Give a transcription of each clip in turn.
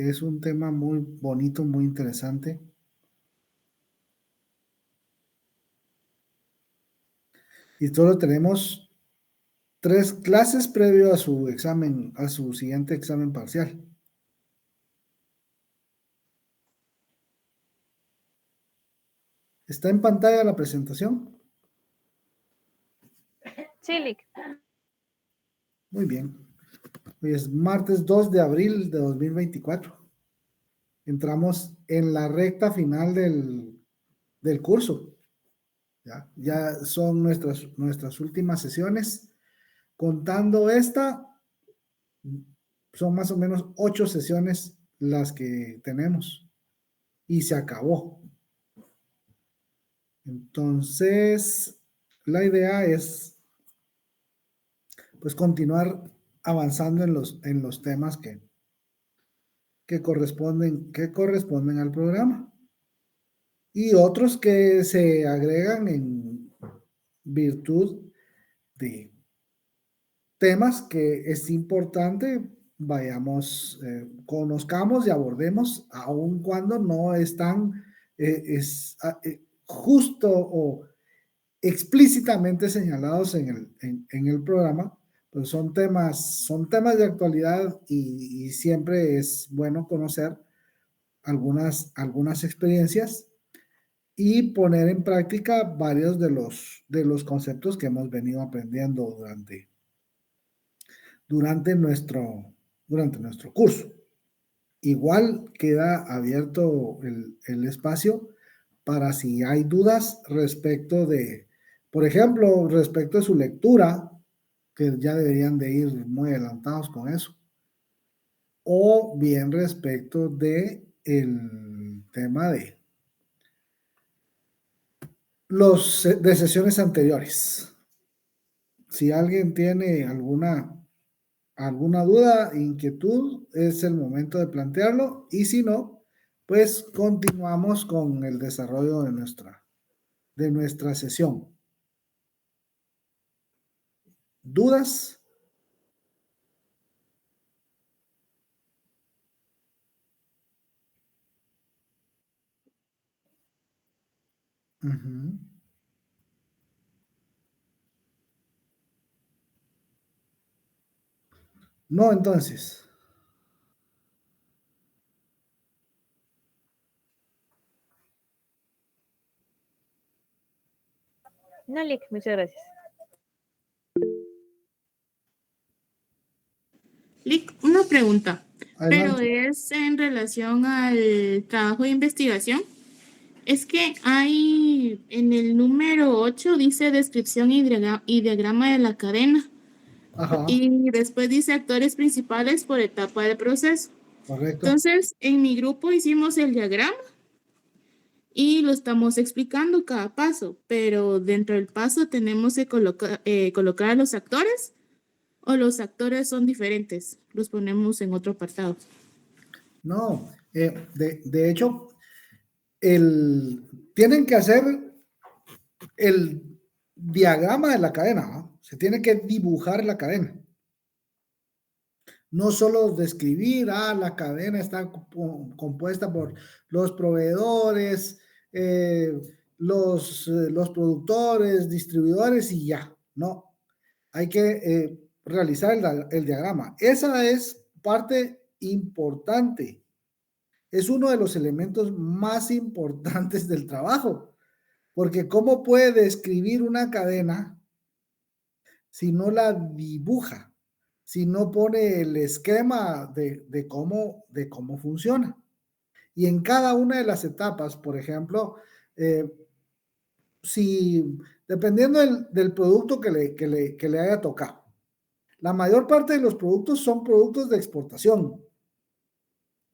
es un tema muy bonito, muy interesante. Y solo tenemos 3 clases previo a su examen, a su siguiente examen parcial. ¿Está en pantalla la presentación? Sí, Lick. Muy bien. Hoy es martes 2 de abril de 2024. Entramos en la recta final del curso. Ya son nuestras últimas sesiones. Contando esta, son más o menos 8 sesiones las que tenemos. Y se acabó. Entonces, la idea es pues continuar avanzando en los temas que corresponden al programa. Y otros que se agregan en virtud de temas que es importante conozcamos y abordemos, aun cuando no están justo o explícitamente señalados en el programa, pues son temas de actualidad y siempre es bueno conocer algunas experiencias y poner en práctica varios de los conceptos que hemos venido aprendiendo durante durante nuestro curso. Igual queda abierto el espacio para si hay dudas respecto por ejemplo, respecto de su lectura, que ya deberían de ir muy adelantados con eso, o bien respecto de el tema de sesiones anteriores. Si alguien tiene alguna duda, inquietud, es el momento de plantearlo, y si no, pues continuamos con el desarrollo de nuestra sesión. ¿Dudas? Uh-huh. No, entonces. No, Lick, muchas gracias. Lick, una pregunta, pero Adelante. es en relación al trabajo de investigación. Es que hay en el número 8 dice descripción y diagrama de la cadena. Ajá, Y después dice actores principales por etapa del proceso. correcto. Entonces, en mi grupo hicimos el diagrama y lo estamos explicando cada paso, pero dentro del paso tenemos que colocar a los actores o los actores son diferentes, los ponemos en otro apartado. No, de hecho, tienen que hacer el diagrama de la cadena, ¿no? Se tiene que dibujar la cadena. No solo describir, la cadena está compuesta por los proveedores, los productores, distribuidores y ya. No, hay que realizar el diagrama. Esa es parte importante. Es uno de los elementos más importantes del trabajo, porque ¿cómo puede describir una cadena si no la dibuja? Si no pone el esquema de cómo funciona. Y en cada una de las etapas, por ejemplo, eh, si dependiendo del producto que le haya tocado, la mayor parte de los productos son productos de exportación.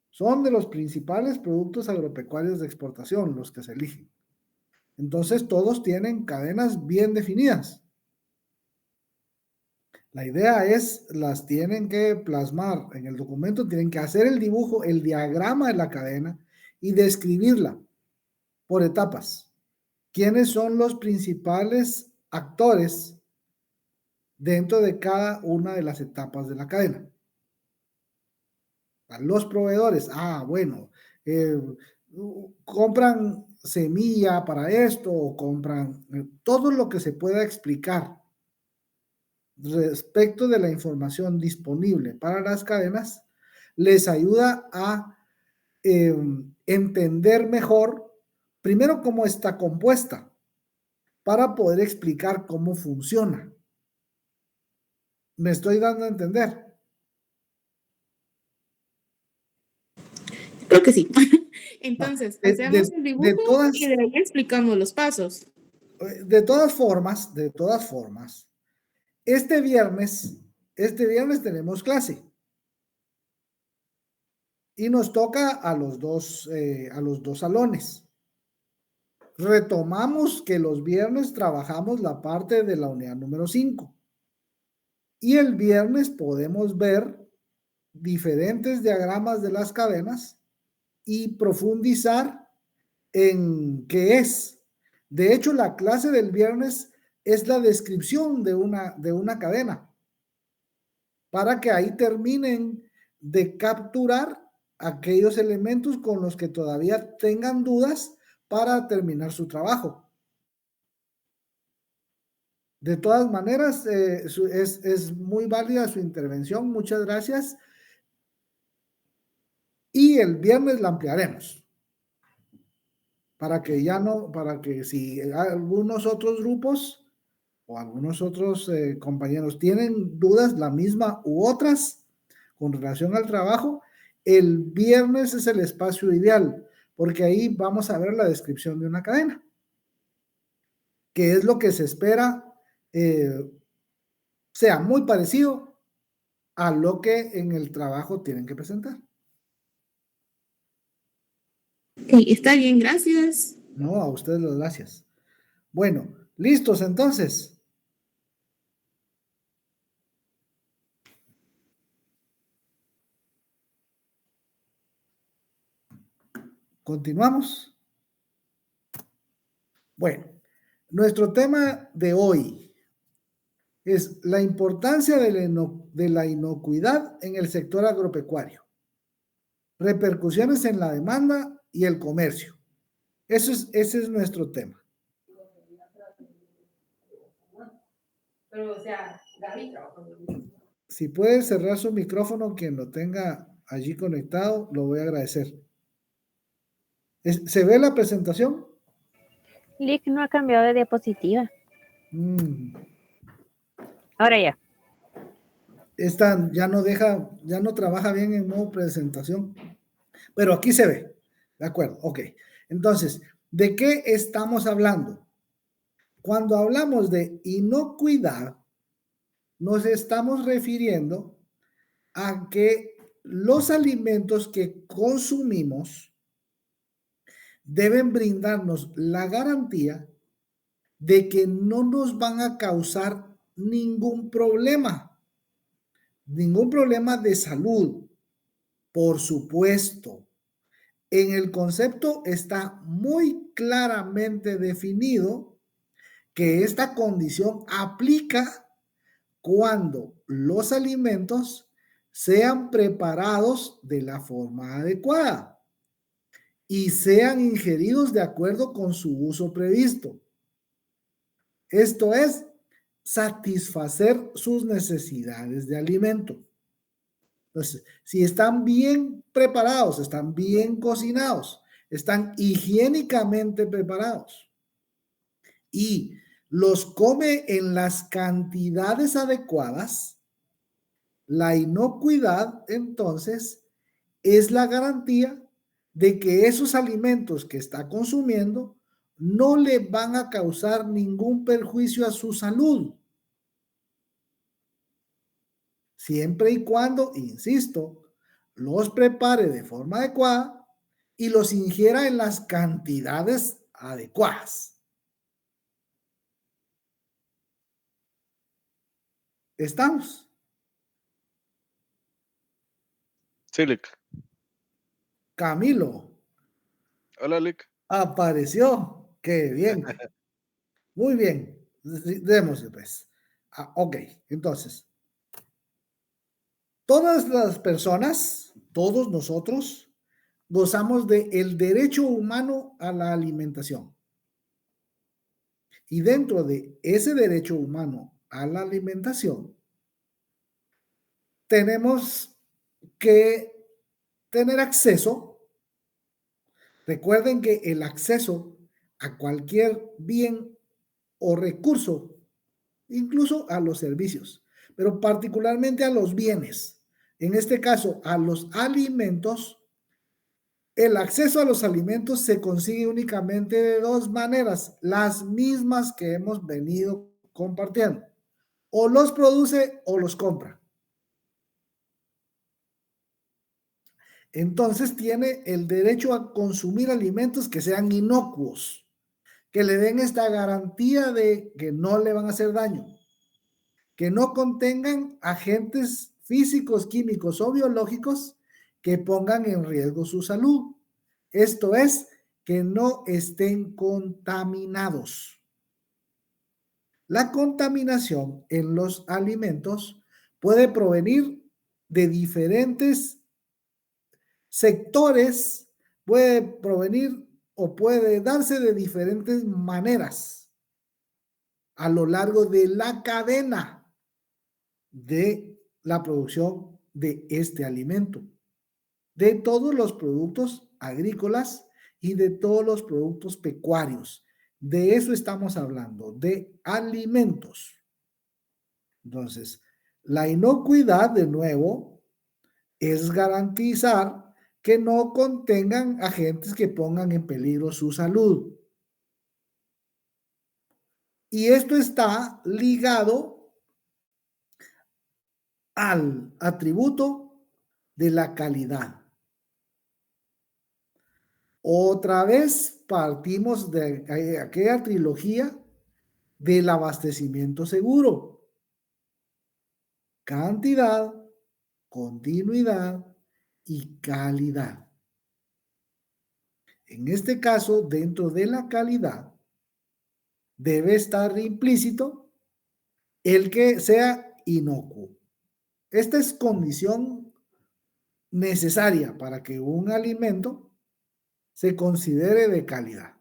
Son de los principales productos agropecuarios de exportación los que se eligen. Entonces, todos tienen cadenas bien definidas. La idea es, las tienen que plasmar en el documento, tienen que hacer el dibujo, el diagrama de la cadena y describirla por etapas. ¿Quiénes son los principales actores dentro de cada una de las etapas de la cadena? Los proveedores, bueno, compran semilla para esto o compran todo lo que se pueda explicar respecto de la información disponible para las cadenas, les ayuda a entender mejor, primero, cómo está compuesta, para poder explicar cómo funciona. ¿Me estoy dando a entender? Creo que sí. Entonces, hacemos el dibujo y de ahí explicamos los pasos. De todas formas, este viernes tenemos clase. Y nos toca a los dos salones. Retomamos que los viernes trabajamos la parte de la unidad número 5. Y el viernes podemos ver diferentes diagramas de las cadenas y profundizar en qué es. De hecho, la clase del viernes es la descripción de una cadena, para que ahí terminen de capturar aquellos elementos con los que todavía tengan dudas para terminar su trabajo. De todas maneras, es muy válida su intervención. Muchas gracias. Y el viernes la ampliaremos. Para que si algunos otros grupos o algunos otros compañeros tienen dudas, la misma u otras, con relación al trabajo, el viernes es el espacio ideal, porque ahí vamos a ver la descripción de una cadena, que es lo que se espera sea muy parecido a lo que en el trabajo tienen que presentar. Ok, está bien, gracias. No, a ustedes las gracias. Bueno, listos entonces. ¿Continuamos? Bueno, nuestro tema de hoy es la importancia de la inocuidad en el sector agropecuario, repercusiones en la demanda y el comercio. Ese es nuestro tema. Pero, o sea, Gaby trabaja. Si puede cerrar su micrófono, quien lo tenga allí conectado, lo voy a agradecer. ¿Se ve la presentación? Lick no ha cambiado de diapositiva. Ahora ya. Esta ya no trabaja bien en modo presentación, pero aquí se ve. De acuerdo, ok. Entonces, ¿de qué estamos hablando? Cuando hablamos de inocuidad, nos estamos refiriendo a que los alimentos que consumimos deben brindarnos la garantía de que no nos van a causar ningún problema de salud. Por supuesto, en el concepto está muy claramente definido que esta condición aplica cuando los alimentos sean preparados de la forma adecuada y sean ingeridos de acuerdo con su uso previsto. Esto es satisfacer sus necesidades de alimento. Entonces, si están bien preparados, están bien cocinados, están higiénicamente preparados y los come en las cantidades adecuadas, la inocuidad, entonces, es la garantía de que esos alimentos que está consumiendo no le van a causar ningún perjuicio a su salud. Siempre y cuando, insisto, los prepare de forma adecuada y los ingiera en las cantidades adecuadas. ¿Estamos? Sí, Lick. Camilo. Hola, Lick. Apareció. Qué bien. Muy bien. Démosle pues. Ok, entonces. Todas las personas, todos nosotros, gozamos del derecho humano a la alimentación. Y dentro de ese derecho humano a la alimentación, tenemos que tener acceso. Recuerden que el acceso a cualquier bien o recurso, incluso a los servicios, pero particularmente a los bienes, en este caso a los alimentos, el acceso a los alimentos se consigue únicamente de dos maneras, las mismas que hemos venido compartiendo. O los produce o los compra. Entonces tiene el derecho a consumir alimentos que sean inocuos, que le den esta garantía de que no le van a hacer daño, que no contengan agentes físicos, químicos o biológicos que pongan en riesgo su salud. Esto es, que no estén contaminados. La contaminación en los alimentos puede provenir de diferentes sectores, puede provenir o puede darse de diferentes maneras a lo largo de la cadena de la producción de este alimento, de todos los productos agrícolas y de todos los productos pecuarios. De eso estamos hablando, de alimentos. Entonces, la inocuidad, de nuevo, es garantizar que no contengan agentes que pongan en peligro su salud. Y esto está ligado al atributo de la calidad. Otra vez partimos de aquella trilogía del abastecimiento seguro. Cantidad, continuidad y calidad. En este caso, dentro de la calidad, debe estar implícito el que sea inocuo. Esta es condición necesaria para que un alimento se considere de calidad.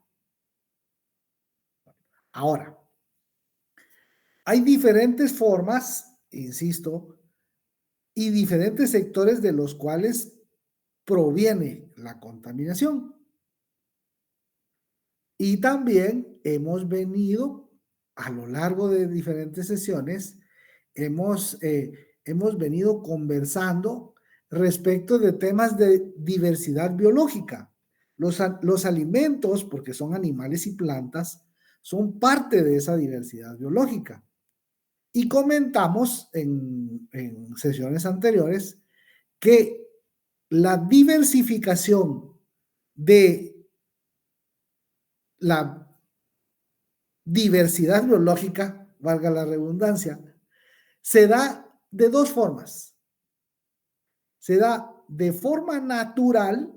Ahora, hay diferentes formas, insisto, y diferentes sectores de los cuales proviene la contaminación. Y también hemos venido a lo largo de diferentes sesiones, hemos venido conversando respecto de temas de diversidad biológica. Los alimentos, porque son animales y plantas, son parte de esa diversidad biológica. Y comentamos en sesiones anteriores que la diversificación de la diversidad biológica, valga la redundancia, se da de dos formas. Se da de forma natural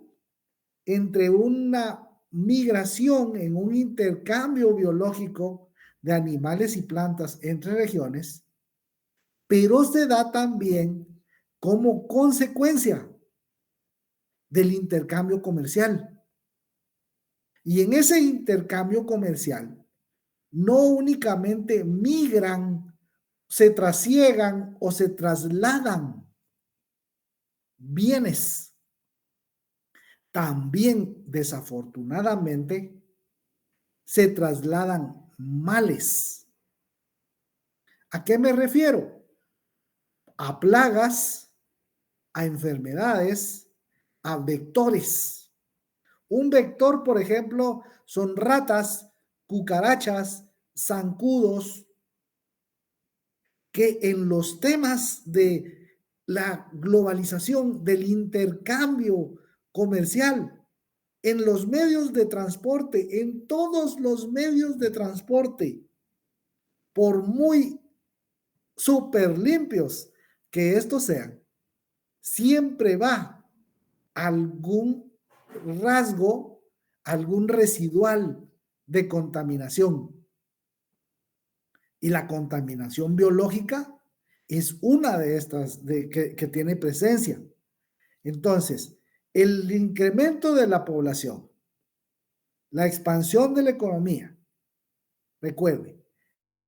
entre una migración en un intercambio biológico de animales y plantas entre regiones, pero se da también como consecuencia del intercambio comercial. Y en ese intercambio comercial, no únicamente migran, se trasiegan o se trasladan bienes, también desafortunadamente se trasladan males. ¿A qué me refiero? A plagas, a enfermedades, a vectores. Un vector, por ejemplo, son ratas, cucarachas, zancudos, que en los temas de la globalización, del intercambio comercial, en los medios de transporte, en todos los medios de transporte, por muy súper limpios que estos sean, siempre va algún rasgo, algún residual de contaminación. Y la contaminación biológica es una de estas que tiene presencia. Entonces, el incremento de la población, la expansión de la economía, recuerde,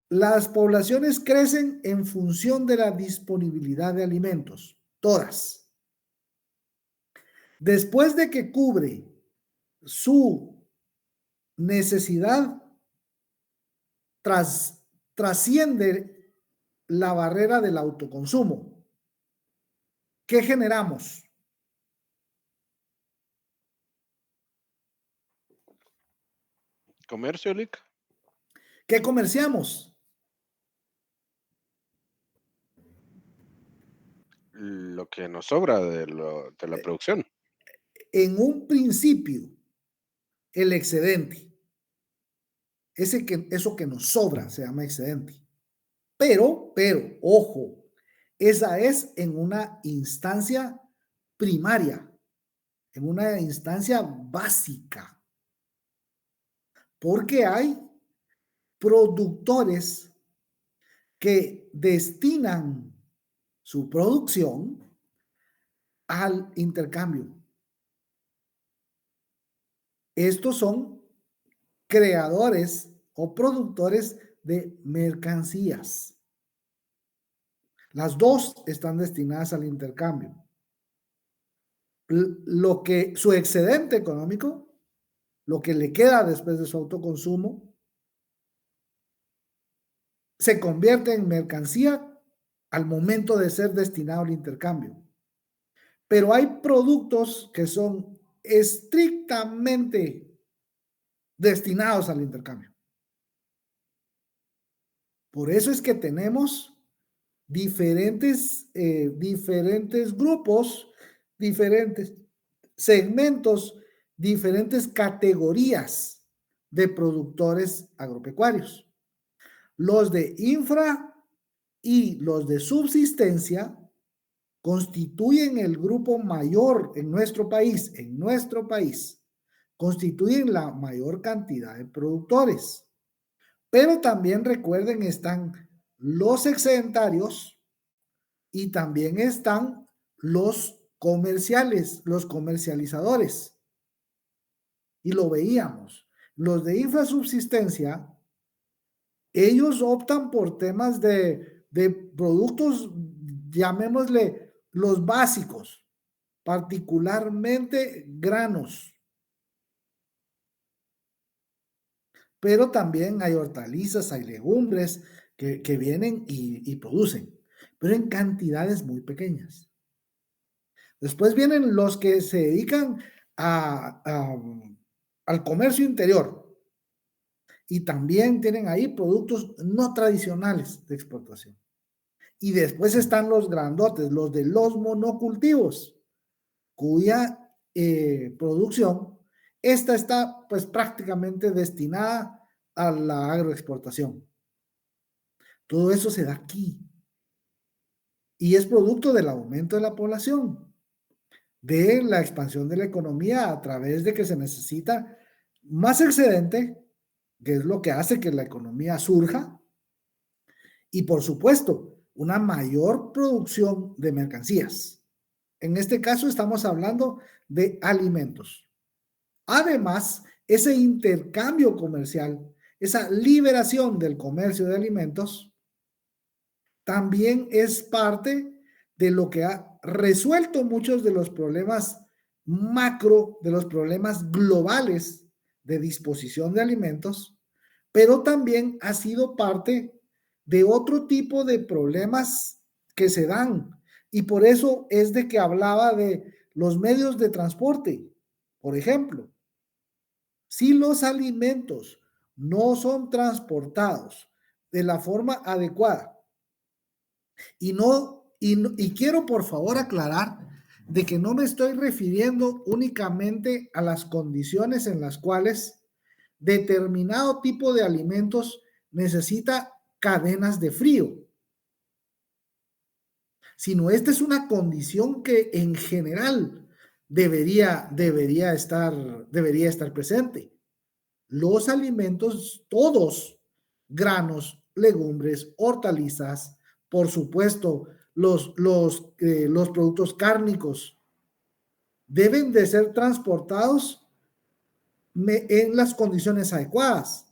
las poblaciones crecen en función de la disponibilidad de alimentos, todas. Después de que cubre su necesidad, trasciende la barrera del autoconsumo. ¿Qué generamos? ¿Comercio, Lick? ¿Qué comerciamos? Lo que nos sobra de la producción. En un principio, el excedente. Eso que nos sobra se llama excedente. Pero, ojo, esa es en una instancia primaria, en una instancia básica. Porque hay productores que destinan su producción al intercambio. Estos son creadores o productores de mercancías. Las dos están destinadas al intercambio. Su excedente económico, lo que le queda después de su autoconsumo, se convierte en mercancía al momento de ser destinado al intercambio. Pero hay productos que son estrictamente destinados al intercambio. Por eso es que tenemos diferentes grupos, diferentes segmentos, diferentes categorías de productores agropecuarios. Los de infra y los de subsistencia constituyen el grupo mayor en nuestro país, constituyen la mayor cantidad de productores. Pero también recuerden, están los excedentarios y también están los comerciales, los comercializadores. Y lo veíamos. Los de infrasubsistencia, ellos optan por temas de productos, llamémosle los básicos, particularmente granos. Pero también hay hortalizas, hay legumbres que vienen y producen, pero en cantidades muy pequeñas. Después vienen los que se dedican al comercio interior y también tienen ahí productos no tradicionales de exportación. Y después están los grandotes, los de los monocultivos, cuya producción, esta está pues prácticamente destinada a la agroexportación. Todo eso se da aquí. Y es producto del aumento de la población, de la expansión de la economía a través de que se necesita más excedente, que es lo que hace que la economía surja, y por supuesto, una mayor producción de mercancías. En este caso estamos hablando de alimentos. Además, ese intercambio comercial, esa liberación del comercio de alimentos, también es parte de lo que ha resuelto muchos de los problemas macro, de los problemas globales de disposición de alimentos, pero también ha sido parte de otro tipo de problemas que se dan. Y por eso es de que hablaba de los medios de transporte. Por ejemplo, si los alimentos no son transportados de la forma adecuada, y quiero por favor aclarar de que no me estoy refiriendo únicamente a las condiciones en las cuales determinado tipo de alimentos necesita cadenas de frío, sino esta es una condición que en general debería estar presente. Los alimentos, todos, granos, legumbres, hortalizas, por supuesto, los productos cárnicos deben de ser transportados en las condiciones adecuadas.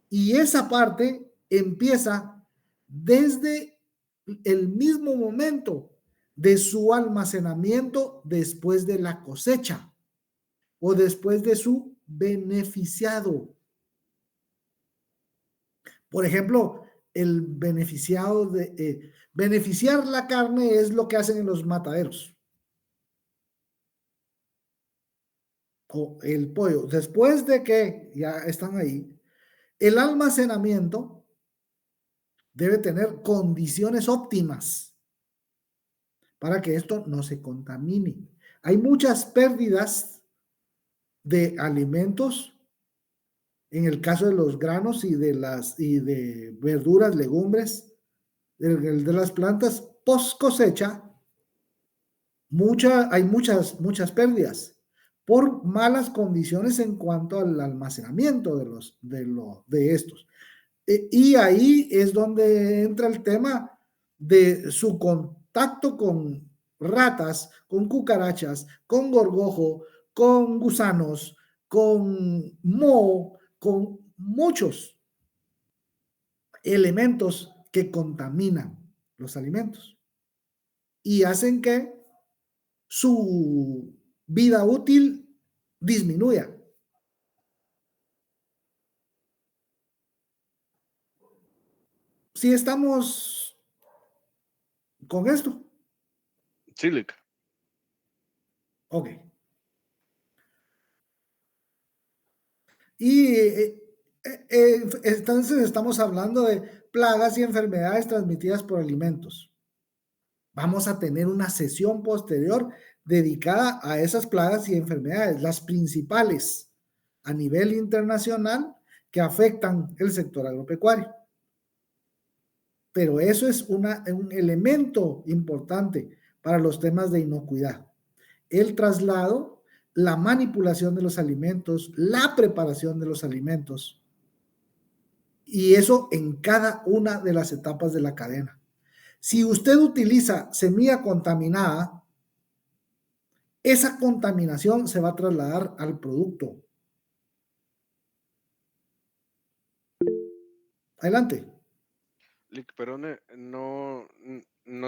Y esa parte empieza desde el mismo momento de su almacenamiento después de la cosecha o después de su beneficiado. Por ejemplo, el beneficiado de beneficiar la carne es lo que hacen en los mataderos. O el pollo. Después de que ya están ahí, el almacenamiento debe tener condiciones óptimas para que esto no se contamine. Hay muchas pérdidas de alimentos en el caso de los granos y de verduras, legumbres, de las plantas post cosecha. Hay muchas pérdidas por malas condiciones en cuanto al almacenamiento de estos. Y ahí es donde entra el tema de su contacto con ratas, con cucarachas, con gorgojo, con gusanos, con moho, con muchos elementos que contaminan los alimentos y hacen que su vida útil disminuya. Si estamos con esto. Sí, Lick. Ok. Y entonces estamos hablando de plagas y enfermedades transmitidas por alimentos. Vamos a tener una sesión posterior dedicada a esas plagas y enfermedades, las principales a nivel internacional que afectan el sector agropecuario. Pero eso es un elemento importante para los temas de inocuidad. El traslado, la manipulación de los alimentos, la preparación de los alimentos, y eso en cada una de las etapas de la cadena. Si usted utiliza semilla contaminada, esa contaminación se va a trasladar al producto. Adelante. Lick, pero no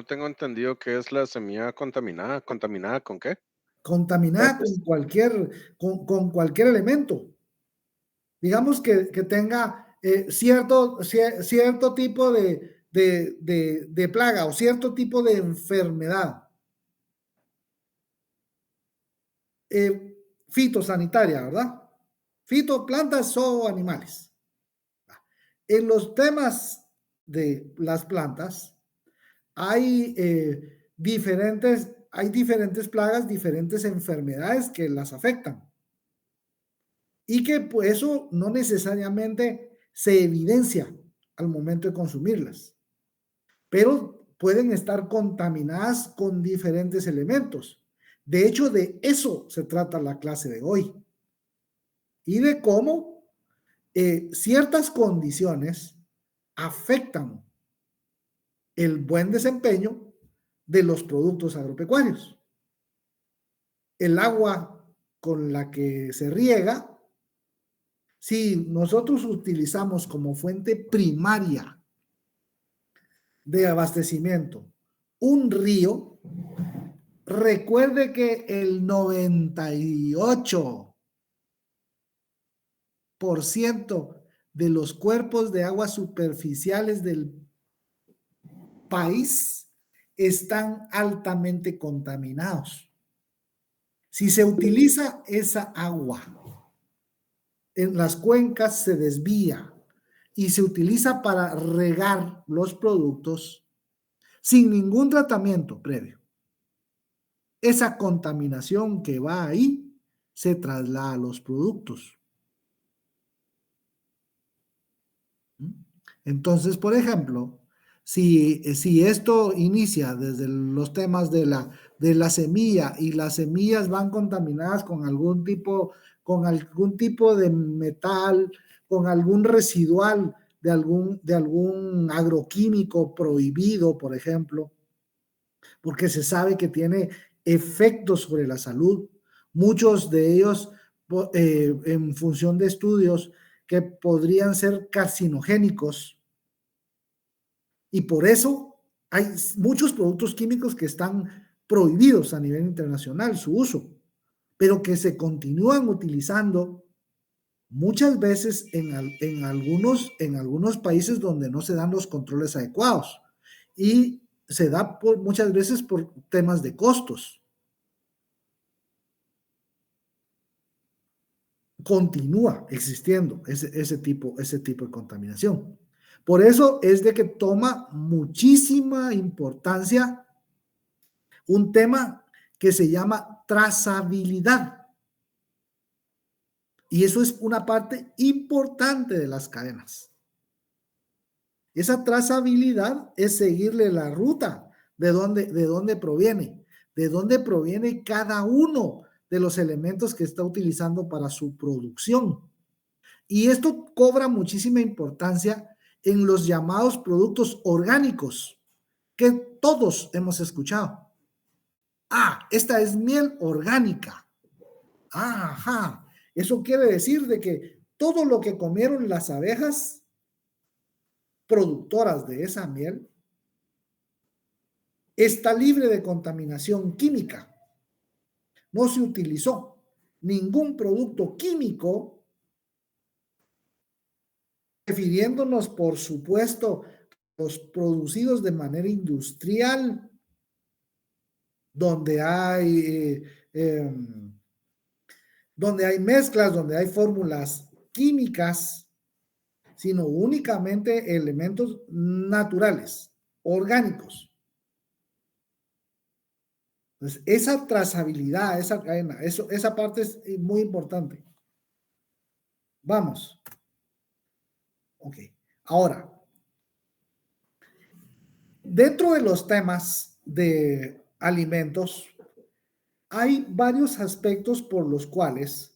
tengo entendido qué es la semilla contaminada. ¿Contaminada con qué? Contaminada con cualquier elemento. Digamos que tenga cierto tipo de plaga o cierto tipo de enfermedad fitosanitaria, ¿verdad? Plantas o animales. En los temas de las plantas hay diferentes plagas, diferentes enfermedades que las afectan. Y que pues, eso no necesariamente se evidencia al momento de consumirlas, pero pueden estar contaminadas con diferentes elementos. De hecho, de eso se trata la clase de hoy. Y de cómo ciertas condiciones afectan el buen desempeño de los productos agropecuarios. El agua con la que se riega, si nosotros utilizamos como fuente primaria de abastecimiento un río, recuerde que el 98% de los cuerpos de agua superficiales del país están altamente contaminados. Si se utiliza esa agua en las cuencas, se desvía y se utiliza para regar los productos sin ningún tratamiento previo. Esa contaminación que va ahí se traslada a los productos. Entonces, por ejemplo, si esto inicia desde los temas de la semilla y las semillas van contaminadas con algún tipo de metal, con algún residual de algún agroquímico prohibido, por ejemplo, porque se sabe que tiene efectos sobre la salud. Muchos de ellos, en función de estudios, que podrían ser carcinogénicos. Y por eso hay muchos productos químicos que están prohibidos a nivel internacional, su uso, pero que se continúan utilizando muchas veces en algunos países donde no se dan los controles adecuados. Y se da muchas veces por temas de costos. Continúa existiendo ese tipo de contaminación. Por eso es de que toma muchísima importancia un tema que se llama trazabilidad. Y eso es una parte importante de las cadenas. Esa trazabilidad es seguirle la ruta de dónde proviene cada uno de los elementos que está utilizando para su producción. Y esto cobra muchísima importancia en los llamados productos orgánicos, que todos hemos escuchado. Esta es miel orgánica. Ajá. Eso quiere decir de que todo lo que comieron las abejas productoras de esa miel está libre de contaminación química. No se utilizó ningún producto químico, refiriéndonos, por supuesto, los producidos de manera industrial, donde hay mezclas, donde hay fórmulas químicas, sino únicamente elementos naturales, orgánicos. Entonces, esa trazabilidad, esa cadena, esa parte es muy importante. Vamos. Ok. Ahora, dentro de los temas de alimentos, hay varios aspectos por los cuales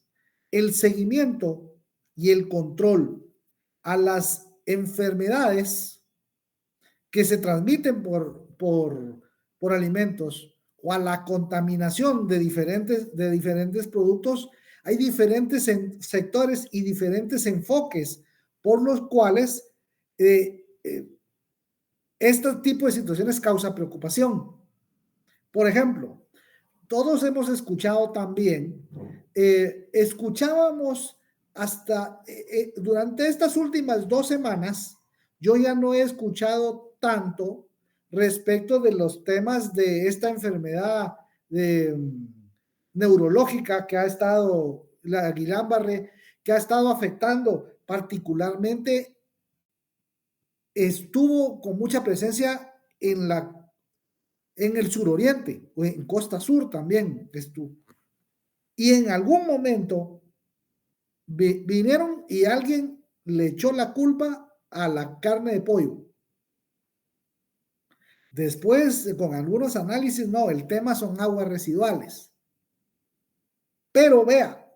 el seguimiento y el control a las enfermedades que se transmiten por alimentos o a la contaminación de diferentes productos, hay diferentes sectores y diferentes enfoques por los cuales este tipo de situaciones causa preocupación. Por ejemplo, todos hemos escuchado también, escuchábamos hasta durante estas últimas 2 semanas, yo ya no he escuchado tanto respecto de los temas de esta enfermedad neurológica que ha estado, la Guillain-Barré, que ha estado afectando particularmente, estuvo con mucha presencia en el suroriente, o en costa sur también estuvo. Y en algún momento vinieron y alguien le echó la culpa a la carne de pollo. Después, con algunos análisis, no, el tema son aguas residuales. Pero vea,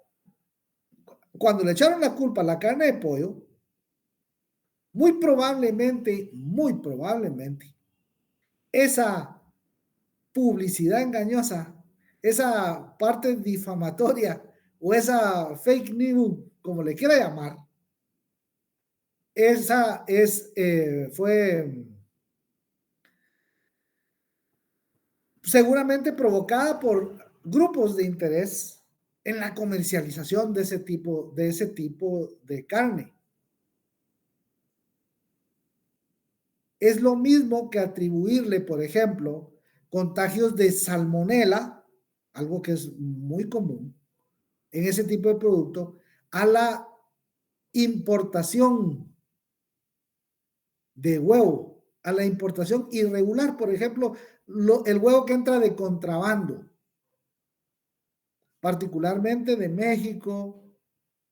cuando le echaron la culpa a la carne de pollo, muy probablemente, esa publicidad engañosa, esa parte difamatoria o esa fake news, como le quiera llamar, esa fue seguramente provocada por grupos de interés en la comercialización de ese tipo de carne. Es lo mismo que atribuirle, por ejemplo, contagios de salmonela, algo que es muy común en ese tipo de producto, a la importación de huevo, a la importación irregular, por ejemplo, el huevo que entra de contrabando, particularmente de México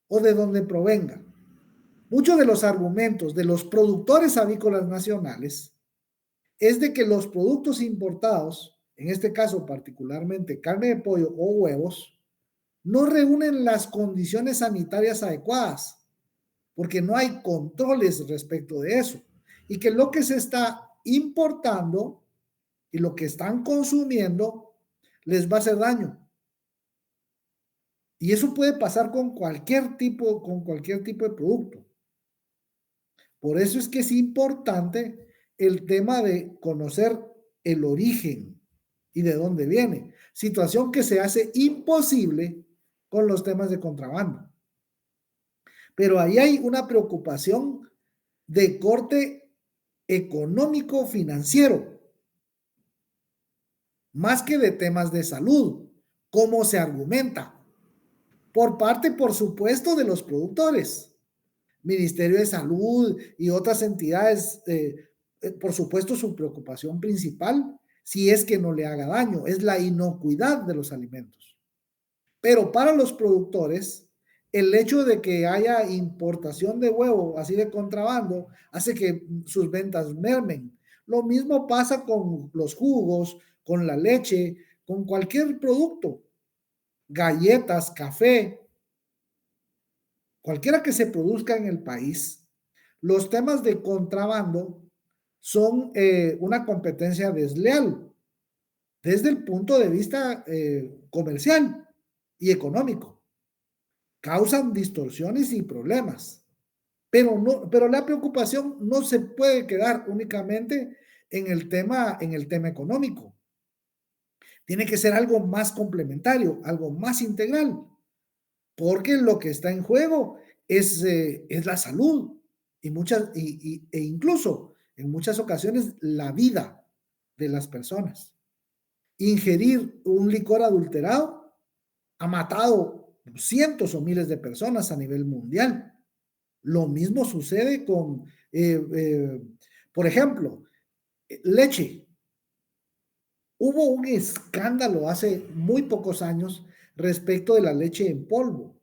o de donde provenga. Muchos de los argumentos de los productores avícolas nacionales es de que los productos importados, en este caso particularmente carne de pollo o huevos, no reúnen las condiciones sanitarias adecuadas. porque no hay controles respecto de eso. Y que lo que se está importando y lo que están consumiendo les va a hacer daño. Y eso puede pasar con cualquier tipo de producto. Por eso es que es importante el tema de conocer el origen y de dónde viene. Situación que se hace imposible con los temas de contrabando. Pero ahí hay una preocupación de corte económico financiero, más que de temas de salud, como se argumenta, por parte, por supuesto, de los productores. Ministerio de Salud y otras entidades, por supuesto, su preocupación principal, si es que no le haga daño, es la inocuidad de los alimentos. Pero para los productores, el hecho de que haya importación de huevo así de contrabando hace que sus ventas mermen. Lo mismo pasa con los jugos, con la leche, con cualquier producto, galletas, café, cualquiera que se produzca en el país. Los temas de contrabando son una competencia desleal desde el punto de vista comercial y económico. Causan distorsiones y problemas, pero la preocupación no se puede quedar únicamente en el tema económico. Tiene que ser algo más complementario, algo más integral, porque lo que está en juego es la salud e incluso en muchas ocasiones la vida de las personas. Ingerir un licor adulterado ha matado cientos o miles de personas a nivel mundial. Lo mismo sucede con, por ejemplo, leche. Hubo un escándalo hace muy pocos años respecto de la leche en polvo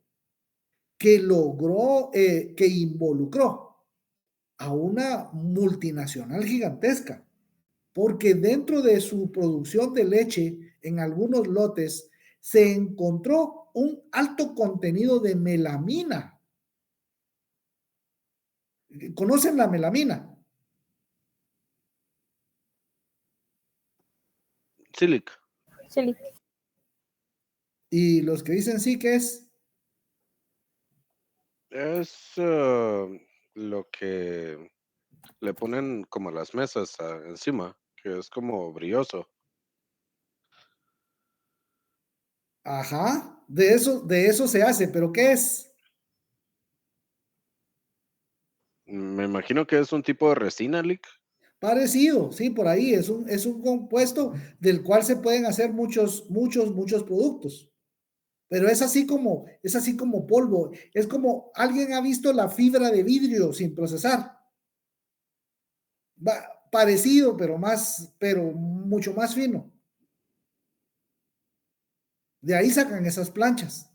que logró, que involucró a una multinacional gigantesca, porque dentro de su producción de leche, en algunos lotes, se encontró un alto contenido de melamina. ¿Conocen la melamina? Silic. Sí. Y los que dicen sí, ¿qué es? Es lo que le ponen como a las mesas encima, que es como brilloso. Ajá, de eso se hace, pero ¿qué es? Me imagino que es un tipo de resina, Lick. Parecido, sí, por ahí, es un compuesto del cual se pueden hacer muchos productos. Pero es así como polvo. Es como alguien ha visto la fibra de vidrio sin procesar. Parecido, pero mucho más fino. De ahí sacan esas planchas.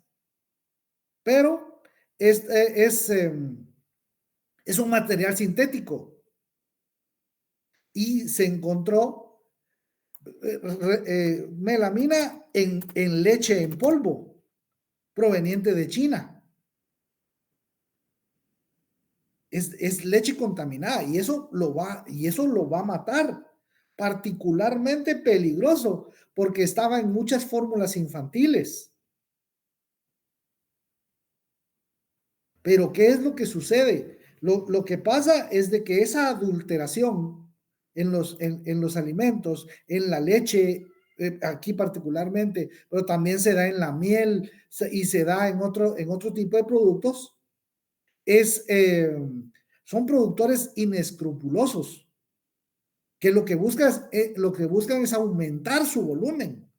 Pero es un material sintético. Y se encontró melamina en leche en polvo, proveniente de China. Es leche contaminada y eso lo va a matar. Particularmente peligroso porque estaba en muchas fórmulas infantiles. Pero ¿qué es lo que sucede? Lo que pasa es de que esa adulteración en los alimentos, en la leche, aquí particularmente, pero también se da en la miel y se da en otro tipo de productos, son productores inescrupulosos que lo que buscan es aumentar su volumen,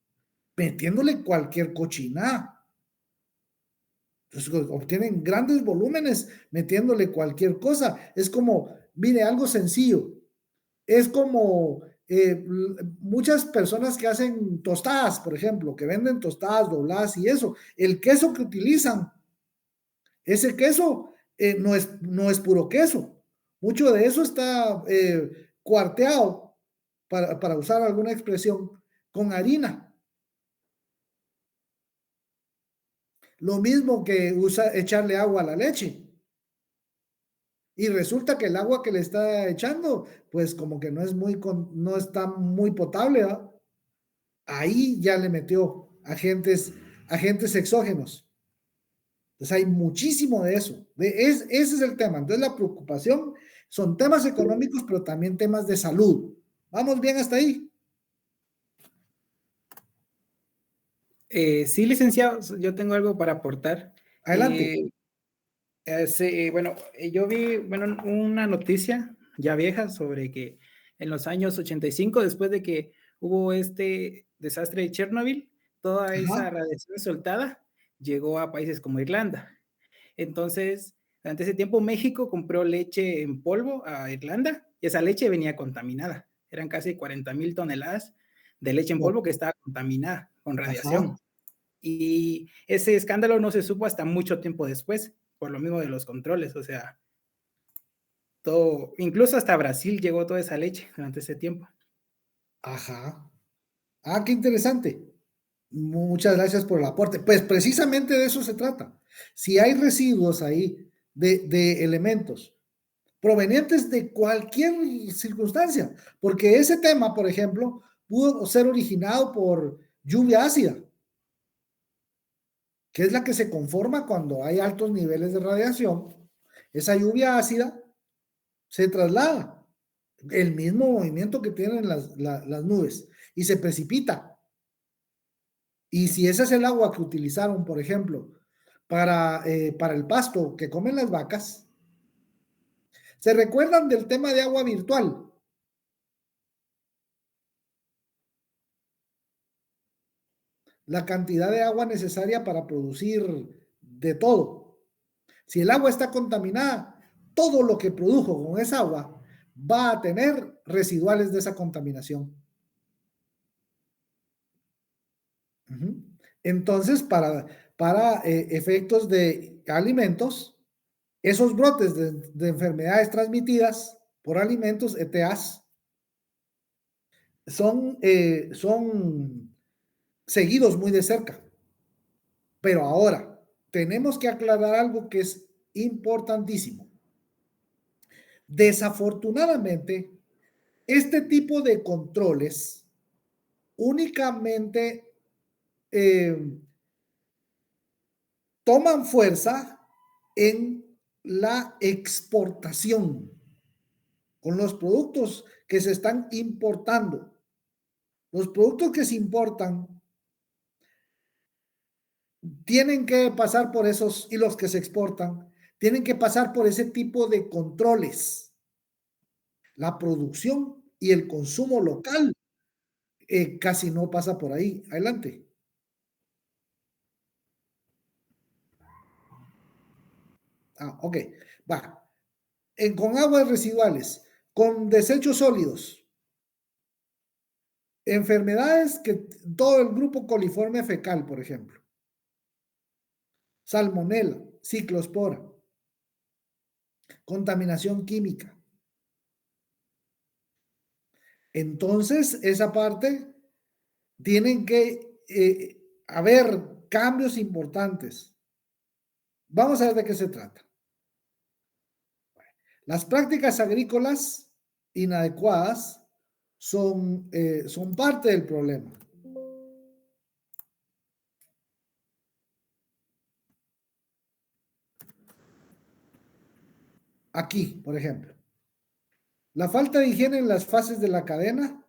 metiéndole cualquier cochinada. Entonces, obtienen grandes volúmenes metiéndole cualquier cosa. Es como, mire, algo sencillo. Es como muchas personas que hacen tostadas, por ejemplo, que venden tostadas dobladas y eso. El queso que utilizan, ese queso no es puro queso. Mucho de eso está cuarteado, para usar alguna expresión, con harina. Lo mismo que echarle agua a la leche. Y resulta que el agua que le está echando, pues como que no está muy potable, ¿va? Ahí ya le metió agentes exógenos. Entonces hay muchísimo de eso. Ese es el tema. Entonces la preocupación son temas económicos, pero también temas de salud. ¿Vamos bien hasta ahí? Sí, licenciado, yo tengo algo para aportar. Adelante. Sí, bueno, yo vi, bueno, una noticia ya vieja sobre que en los años 85, después de que hubo este desastre de Chernobyl, toda esa Ajá. radiación soltada llegó a países como Irlanda. Entonces, durante ese tiempo México compró leche en polvo a Irlanda y esa leche venía contaminada. Eran casi 40,000 toneladas de leche en polvo que estaba contaminada con Ajá. radiación. Y ese escándalo no se supo hasta mucho tiempo después, por lo mismo de los controles, o sea, todo, incluso hasta Brasil llegó toda esa leche durante ese tiempo. Ajá. Ah, qué interesante. Muchas gracias por el aporte. Pues precisamente de eso se trata. Si hay residuos ahí de elementos provenientes de cualquier circunstancia, porque ese tema, por ejemplo, pudo ser originado por lluvia ácida, que es la que se conforma cuando hay altos niveles de radiación. Esa lluvia ácida se traslada, el mismo movimiento que tienen las nubes, y se precipita. Y si ese es el agua que utilizaron, por ejemplo, para el pasto que comen las vacas, ¿se recuerdan del tema de agua virtual? La cantidad de agua necesaria para producir de todo. Si el agua está contaminada, todo lo que produjo con esa agua va a tener residuales de esa contaminación. Entonces, para efectos de alimentos, esos brotes de enfermedades transmitidas por alimentos, ETAs, son seguidos muy de cerca. Pero ahora, tenemos que aclarar algo que es importantísimo. Desafortunadamente, este tipo de controles únicamente toman fuerza en la exportación, con los productos que se están importando. Los productos que se importan tienen que pasar por esos, y los que se exportan, tienen que pasar por ese tipo de controles. La producción y el consumo local casi no pasa por ahí. Adelante. Ok, va. Con aguas residuales, con desechos sólidos, enfermedades que todo el grupo coliforme fecal, por ejemplo, salmonela, ciclospora, contaminación química. Entonces, esa parte tienen que haber cambios importantes. Vamos a ver de qué se trata. Las prácticas agrícolas inadecuadas son parte del problema. Aquí, por ejemplo, la falta de higiene en las fases de la cadena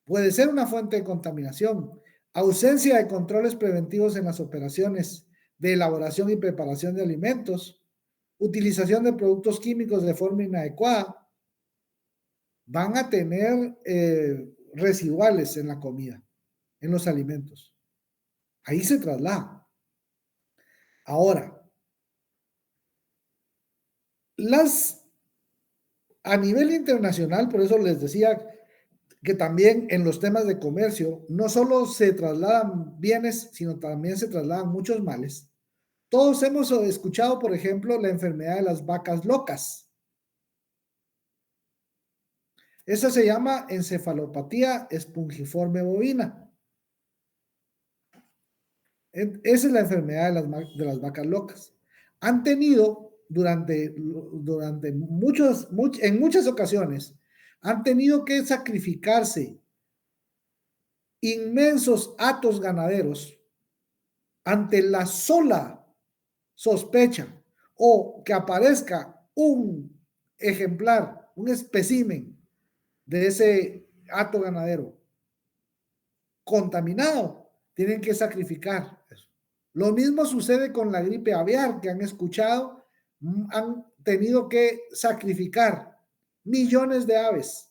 puede ser una fuente de contaminación. Ausencia de controles preventivos en las operaciones de elaboración y preparación de alimentos, utilización de productos químicos de forma inadecuada, van a tener residuales en la comida, en los alimentos. Ahí se traslada. Ahora, a nivel internacional, por eso les decía que también en los temas de comercio, no solo se trasladan bienes, sino también se trasladan muchos males. Todos hemos escuchado, por ejemplo, la enfermedad de las vacas locas. Esa se llama encefalopatía espongiforme bovina. Esa es la enfermedad de las vacas locas. Han tenido en muchas ocasiones han tenido que sacrificarse inmensos hatos ganaderos ante la sola sospecha o que aparezca un ejemplar, un espécimen de ese hato ganadero contaminado, tienen que sacrificar eso. Lo mismo sucede con la gripe aviar, que han escuchado, han tenido que sacrificar millones de aves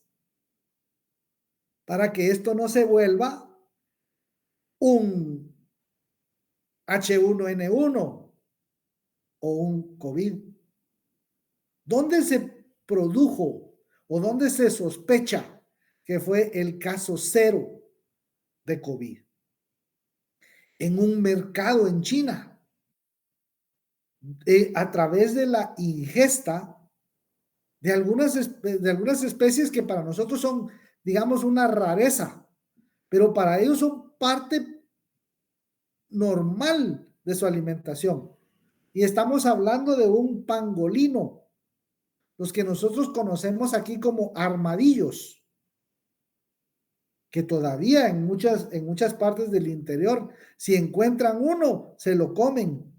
para que esto no se vuelva un H1N1 o un COVID. ¿Dónde se produjo o dónde se sospecha que fue el caso cero de COVID? En un mercado en China, a través de la ingesta de algunas especies que para nosotros son, digamos, una rareza, pero para ellos son parte normal de su alimentación. Y estamos hablando de un pangolino, los que nosotros conocemos aquí como armadillos, que todavía en muchas partes del interior, si encuentran uno, se lo comen.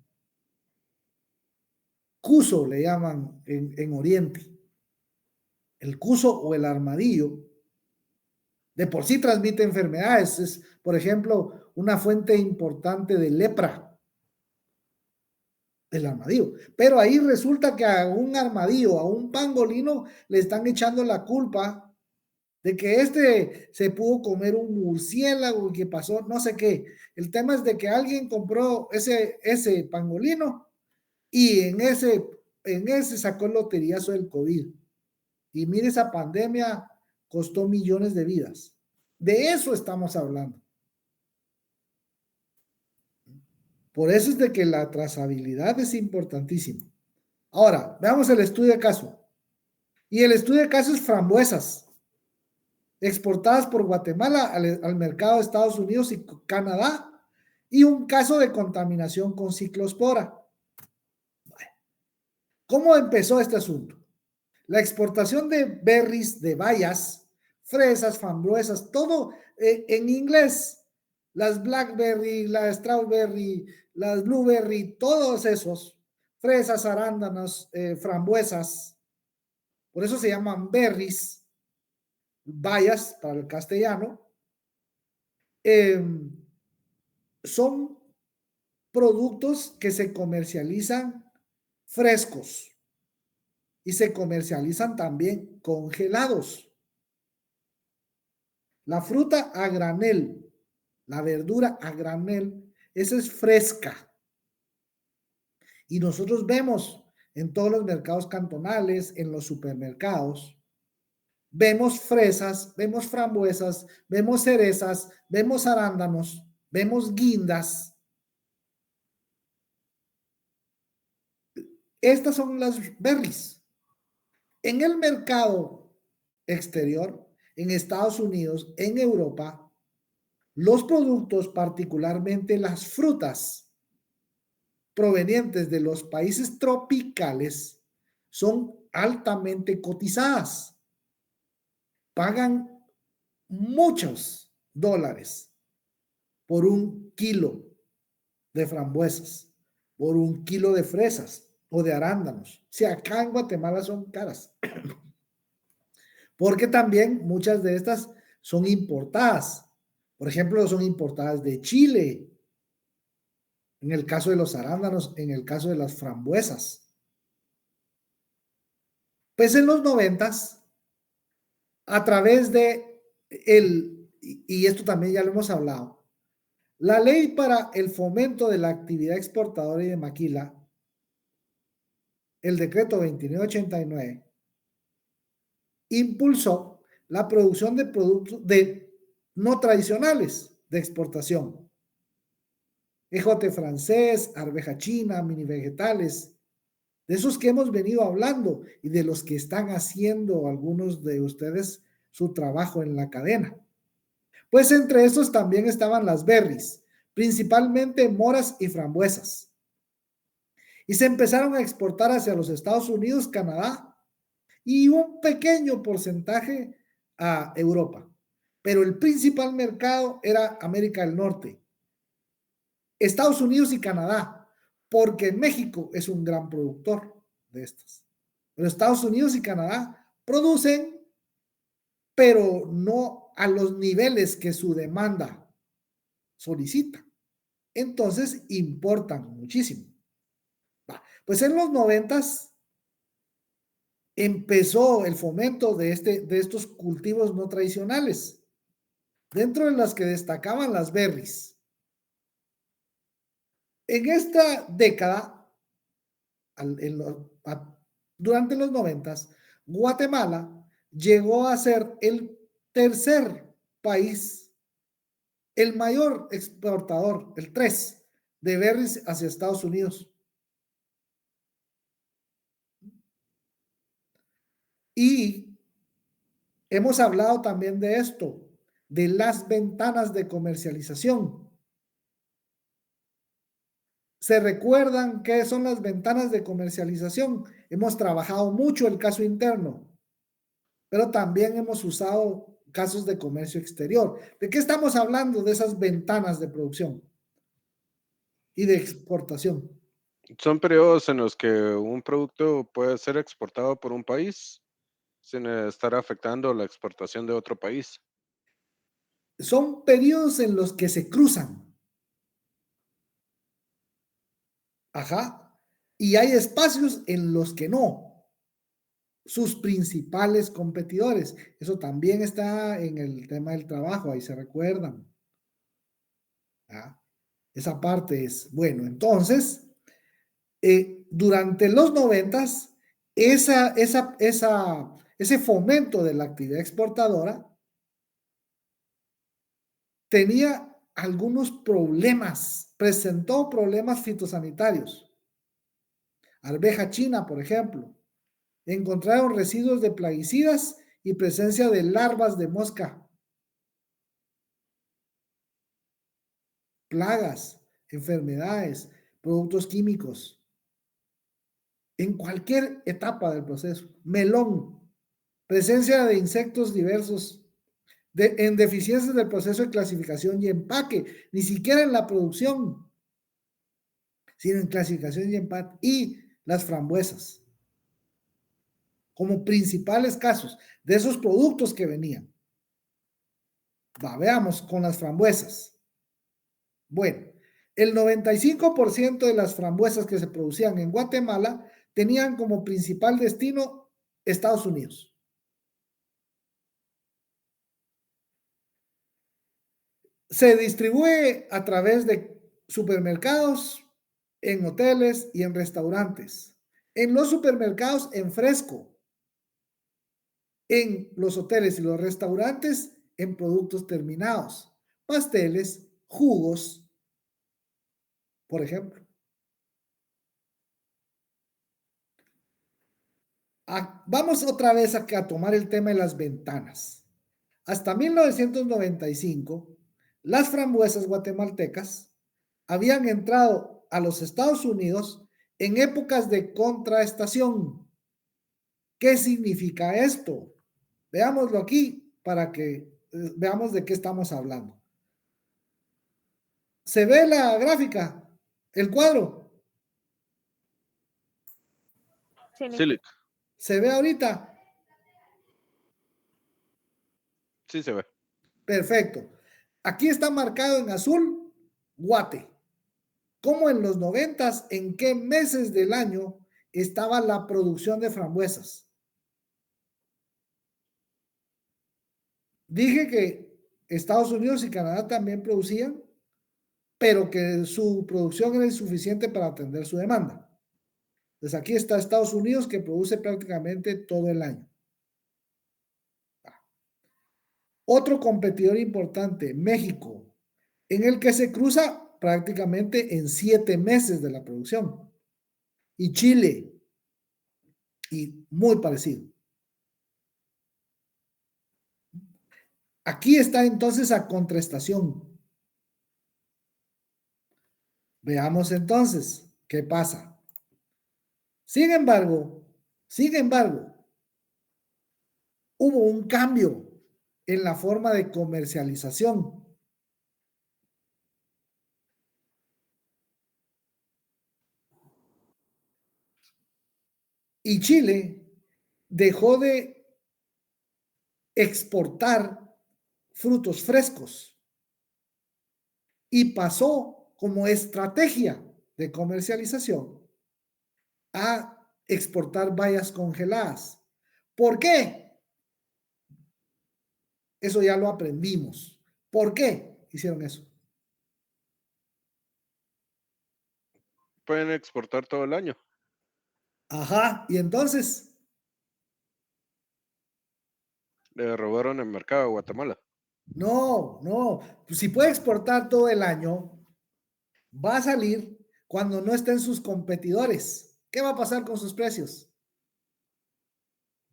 Cuso le llaman en Oriente. El cuso o el armadillo de por sí transmite enfermedades. Es, por ejemplo, una fuente importante de lepra, el armadillo. Pero ahí resulta que a un armadillo, a un pangolino, le están echando la culpa de que se pudo comer un murciélago y que pasó no sé qué. El tema es de que alguien compró ese pangolino y en ese sacó el loteriazo del COVID. Y mire, esa pandemia costó millones de vidas. De eso estamos hablando. Por eso es de que la trazabilidad es importantísima. Ahora, veamos el estudio de caso. Y el estudio de caso es frambuesas exportadas por Guatemala al mercado de Estados Unidos y Canadá, y un caso de contaminación con ciclospora. ¿Cómo empezó este asunto? La exportación de berries, de bayas, fresas, frambuesas, todo en inglés, las blackberry, las strawberry, las blueberry, todos esos, fresas, arándanos, frambuesas, por eso se llaman berries, bayas para el castellano, son productos que se comercializan frescos y se comercializan también congelados. La fruta a granel, la verdura a granel, esa es fresca. Y nosotros vemos en todos los mercados cantonales, en los supermercados, vemos fresas, vemos frambuesas, vemos cerezas, vemos arándanos, vemos guindas. Estas son las berries. En el mercado exterior, en Estados Unidos, en Europa, los productos, particularmente las frutas provenientes de los países tropicales, son altamente cotizadas. Pagan muchos dólares por un kilo de frambuesas, por un kilo de fresas o de arándanos. Si acá en Guatemala son caras, porque también muchas de estas son importadas. Por ejemplo, son importadas de Chile, en el caso de los arándanos, en el caso de las frambuesas. Pues en los 90s, a través de y esto también ya lo hemos hablado, la ley para el fomento de la actividad exportadora y de maquila, el decreto 2989, impulsó la producción de productos no tradicionales de exportación. Ejote francés, arveja china, mini vegetales, de esos que hemos venido hablando y de los que están haciendo algunos de ustedes su trabajo en la cadena. Pues entre estos también estaban las berries, principalmente moras y frambuesas. y se empezaron a exportar hacia los Estados Unidos, Canadá y un pequeño porcentaje a Europa. Pero el principal mercado era América del Norte, Estados Unidos y Canadá, porque México es un gran productor de estas. Pero Estados Unidos y Canadá producen, pero no a los niveles que su demanda solicita. Entonces importan muchísimo. Pues en los 90s empezó el fomento de estos cultivos no tradicionales, dentro de las que destacaban las berries. En esta década, durante los 90s, Guatemala llegó a ser el tercer país, el mayor exportador, el 3, de berries hacia Estados Unidos. Y hemos hablado también de esto, de las ventanas de comercialización. ¿Se recuerdan qué son las ventanas de comercialización? Hemos trabajado mucho el caso interno, pero también hemos usado casos de comercio exterior. ¿De qué estamos hablando de esas ventanas de producción y de exportación? Son periodos en los que un producto puede ser exportado por un país sin estar afectando la exportación de otro país. Son periodos en los que se cruzan. Ajá. Y hay espacios en los que no. Sus principales competidores. Eso también está en el tema del trabajo, ahí se recuerdan. ¿Ah? Esa parte es, bueno, entonces, durante los 90s, ese fomento de la actividad exportadora tenía algunos problemas, presentó problemas fitosanitarios. Arveja china, por ejemplo. Encontraron residuos de plaguicidas y presencia de larvas de mosca. Plagas, enfermedades, productos químicos. En cualquier etapa del proceso. Melón, presencia de insectos diversos, en deficiencias del proceso de clasificación y empaque, ni siquiera en la producción, sino en clasificación y empaque. Y las frambuesas, como principales casos de esos productos que venían. Veamos con las frambuesas. Bueno, el 95% de las frambuesas que se producían en Guatemala tenían como principal destino Estados Unidos. Se distribuye a través de supermercados, en hoteles y en restaurantes. En los supermercados en fresco. En los hoteles y los restaurantes en productos terminados. Pasteles, jugos, por ejemplo. Vamos otra vez a tomar el tema de las ventanas. Hasta 1995, las frambuesas guatemaltecas habían entrado a los Estados Unidos en épocas de contraestación. ¿Qué significa esto? Veámoslo aquí para que veamos de qué estamos hablando. ¿Se ve la gráfica? ¿El cuadro? Sí, ¿Se ve ahorita? sí se ve. Perfecto. Aquí está marcado en azul, Guate. ¿Cómo en los 90s, en qué meses del año estaba la producción de frambuesas? Dije que Estados Unidos y Canadá también producían, pero que su producción era insuficiente para atender su demanda. Entonces aquí está Estados Unidos, que produce prácticamente todo el año. Otro competidor importante, México, en el que se cruza prácticamente en 7 meses de la producción. Y Chile, y muy parecido. Aquí está entonces a contraestación. Veamos entonces qué pasa. Sin embargo, hubo un cambio en la forma de comercialización. Y Chile dejó de exportar frutos frescos y pasó como estrategia de comercialización a exportar bayas congeladas. ¿Por qué? Eso ya lo aprendimos. ¿Por qué hicieron eso? Pueden exportar todo el año. Ajá, y entonces, Le robaron el mercado a Guatemala. no, pues si puede exportar todo el año, va a salir cuando no estén sus competidores. ¿Qué va a pasar con sus precios?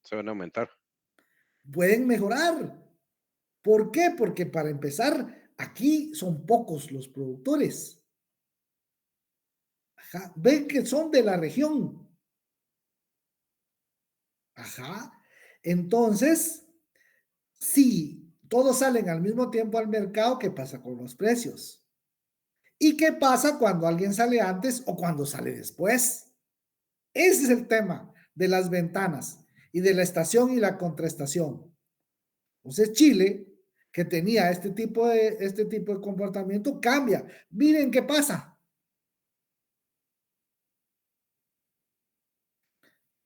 Se van a aumentar. Pueden mejorar. ¿Por qué? Porque para empezar, aquí son pocos los productores. Ajá. Ven que son de la región. Ajá. Entonces, si todos salen al mismo tiempo al mercado, ¿qué pasa con los precios? ¿Y qué pasa cuando alguien sale antes o cuando sale después? Ese es el tema de las ventanas y de la estación y la contraestación. Entonces Chile, que tenía este tipo de comportamiento, cambia. Miren qué pasa.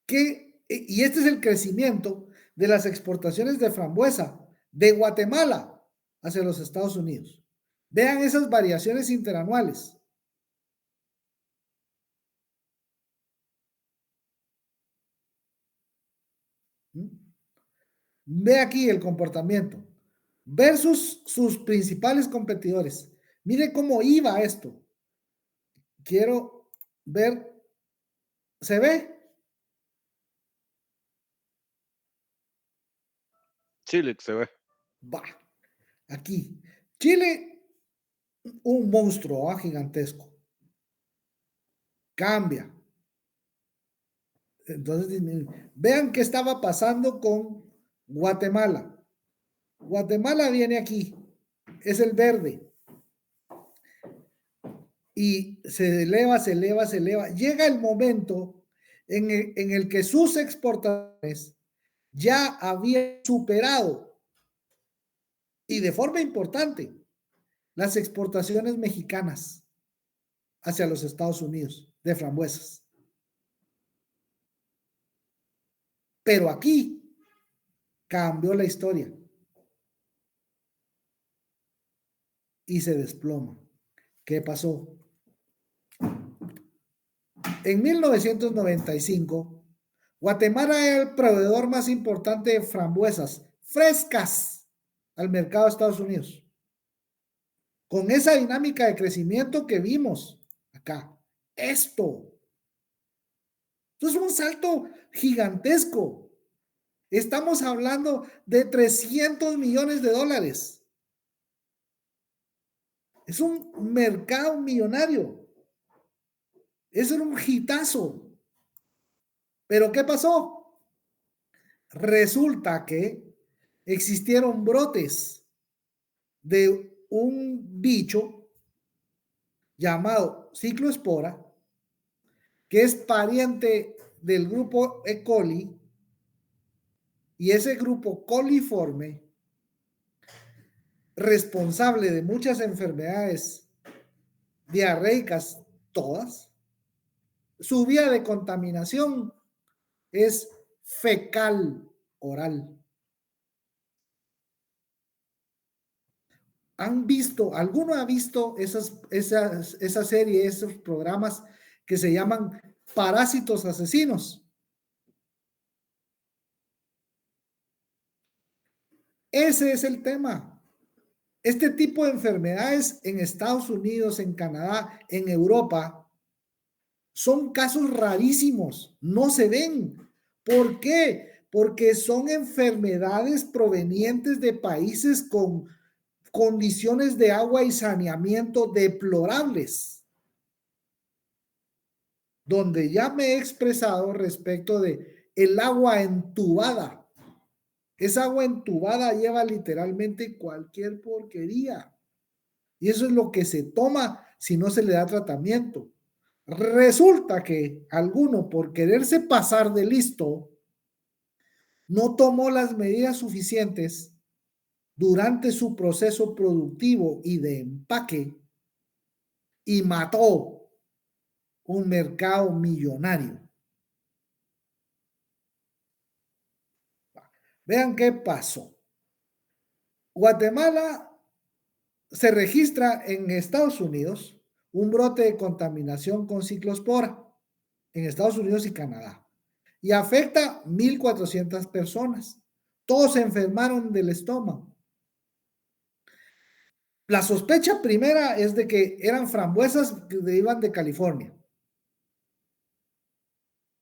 Y este es el crecimiento de las exportaciones de frambuesa de Guatemala hacia los Estados Unidos. Vean esas variaciones interanuales. Ve aquí el comportamiento versus sus principales competidores. Mire cómo iba esto. Quiero ver. ¿Se ve? Chile se ve. Va. Aquí. Chile, un monstruo gigantesco. Cambia. Entonces, vean qué estaba pasando con Guatemala. Guatemala viene aquí. Es el verde. Y se eleva, se eleva, se eleva. Llega el momento en el que sus exportaciones ya habían superado, y de forma importante, las exportaciones mexicanas hacia los Estados Unidos de frambuesas. Pero aquí cambió la historia y se desploma. ¿Qué pasó? En 1995, Guatemala era el proveedor más importante de frambuesas frescas al mercado de Estados Unidos. Con esa dinámica de crecimiento que vimos acá. Esto es un salto gigantesco. Estamos hablando de 300 millones de dólares. Es un mercado millonario. Eso era un hitazo. Pero ¿qué pasó? Resulta que existieron brotes de un bicho llamado cicloespora, que es pariente del grupo E. coli, y ese grupo coliforme, responsable de muchas enfermedades diarreicas, todas, su vía de contaminación es fecal oral. ¿Alguno ha visto esa serie, esos programas que se llaman Parásitos Asesinos? Ese es el tema. Este tipo de enfermedades en Estados Unidos, en Canadá, en Europa, son casos rarísimos, no se ven. ¿Por qué? Porque son enfermedades provenientes de países con condiciones de agua y saneamiento deplorables. donde ya me he expresado respecto de el agua entubada. Esa agua entubada lleva literalmente cualquier porquería. Y eso es lo que se toma si no se le da tratamiento. Resulta que alguno, por quererse pasar de listo, no tomó las medidas suficientes durante su proceso productivo y de empaque y mató un mercado millonario. Vean qué pasó. Guatemala se registra en Estados Unidos un brote de contaminación con ciclospora en Estados Unidos y Canadá y afecta 1,400 personas. Todos se enfermaron del estómago. La sospecha primera es de que eran frambuesas que iban de California.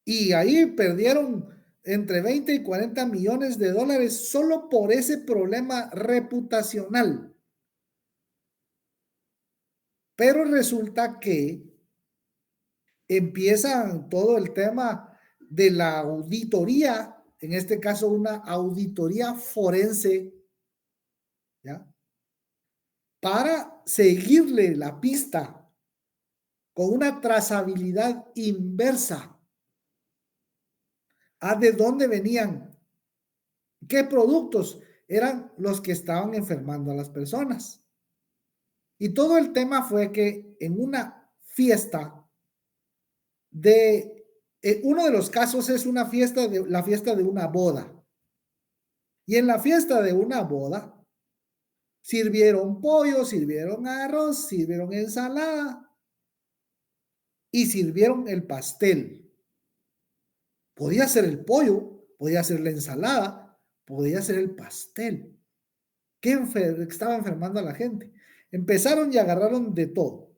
Y ahí perdieron entre 20 y 40 millones de dólares solo por ese problema reputacional. Pero resulta que empieza todo el tema de la auditoría, en este caso una auditoría forense, ¿ya? Para seguirle la pista con una trazabilidad inversa a de dónde venían, qué productos eran los que estaban enfermando a las personas. Y todo el tema fue que en una fiesta uno de los casos es la fiesta de una boda. Y en la fiesta de una boda sirvieron pollo, sirvieron arroz, sirvieron ensalada y sirvieron el pastel. Podía ser el pollo, podía ser la ensalada, podía ser el pastel. ¿Qué estaba enfermando a la gente? Empezaron y agarraron de todo.